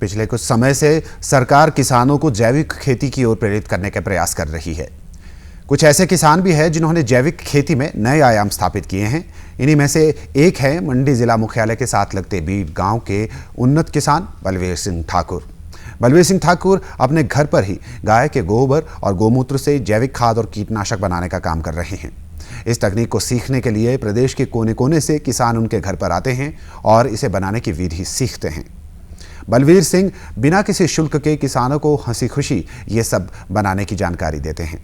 पिछले कुछ समय से सरकार किसानों को जैविक खेती की ओर प्रेरित करने के प्रयास कर रही है। कुछ ऐसे किसान भी हैं जिन्होंने जैविक खेती में नए आयाम स्थापित किए हैं। इन्हीं में से एक है मंडी जिला मुख्यालय के साथ लगते बीड गांव के उन्नत किसान बलवीर सिंह ठाकुर। बलवीर सिंह ठाकुर अपने घर पर ही गाय के गोबर और गोमूत्र से जैविक खाद और कीटनाशक बनाने का काम कर रहे हैं। इस तकनीक को सीखने के लिए प्रदेश के कोने कोने से किसान उनके घर पर आते हैं और इसे बनाने की विधि सीखते हैं। बलवीर सिंह बिना किसी शुल्क के किसानों को हंसी खुशी ये सब बनाने की जानकारी देते हैं।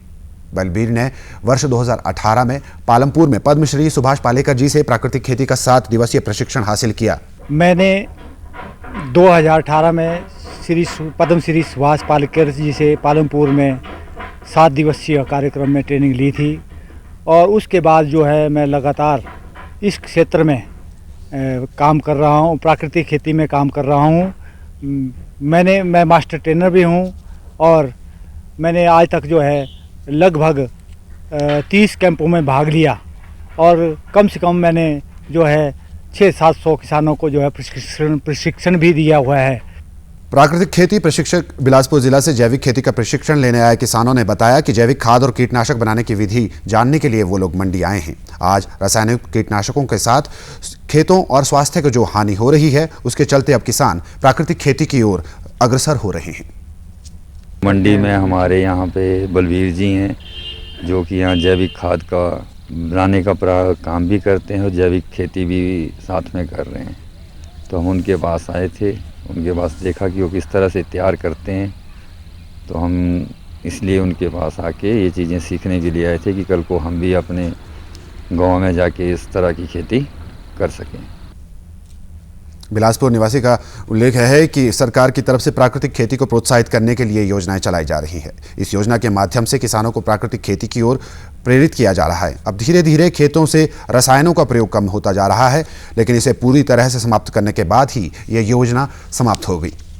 बलवीर ने वर्ष 2018 में पालमपुर में पद्मश्री सुभाष पालेकर जी से प्राकृतिक खेती का 7 दिवसीय प्रशिक्षण हासिल किया। मैंने 2018 में पद्मश्री सुभाष पालेकर जी से पालमपुर में 7 दिवसीय कार्यक्रम में ट्रेनिंग ली थी और उसके बाद जो है मैं लगातार इस क्षेत्र में काम कर रहा हूँ, प्राकृतिक खेती में काम कर रहा हूँ। मैं मास्टर ट्रेनर भी हूँ और मैंने आज तक जो है लगभग 30 कैंपों में भाग लिया और कम से कम मैंने जो है 600-700 किसानों को जो है प्रशिक्षण भी दिया हुआ है। प्राकृतिक खेती प्रशिक्षक बिलासपुर जिला से जैविक खेती का प्रशिक्षण लेने आए किसानों ने बताया कि जैविक खाद और कीटनाशक बनाने की विधि जानने के लिए वो लोग मंडी आए हैं। आज रासायनिक कीटनाशकों के साथ खेतों और स्वास्थ्य को जो हानि हो रही है उसके चलते अब किसान प्राकृतिक खेती की ओर अग्रसर हो रहे हैं। मंडी में हमारे यहाँ पे बलवीर जी हैं जो कि यहाँ जैविक खाद का बनाने का काम भी करते हैं और जैविक खेती भी साथ में कर रहे हैं। तो हम उनके पास आए थे, उनके पास देखा कि वो किस तरह से तैयार करते हैं, तो हम इसलिए उनके पास आके ये चीज़ें सीखने के लिए आए थे कि कल को हम भी अपने गांव में जाके इस तरह की खेती कर सकें। बिलासपुर निवासी का उल्लेख है कि सरकार की तरफ से प्राकृतिक खेती को प्रोत्साहित करने के लिए योजनाएं चलाई जा रही है। इस योजना के माध्यम से किसानों को प्राकृतिक खेती की ओर प्रेरित किया जा रहा है। अब धीरे धीरे खेतों से रसायनों का प्रयोग कम होता जा रहा है, लेकिन इसे पूरी तरह से समाप्त करने के बाद ही यह योजना समाप्त होगी।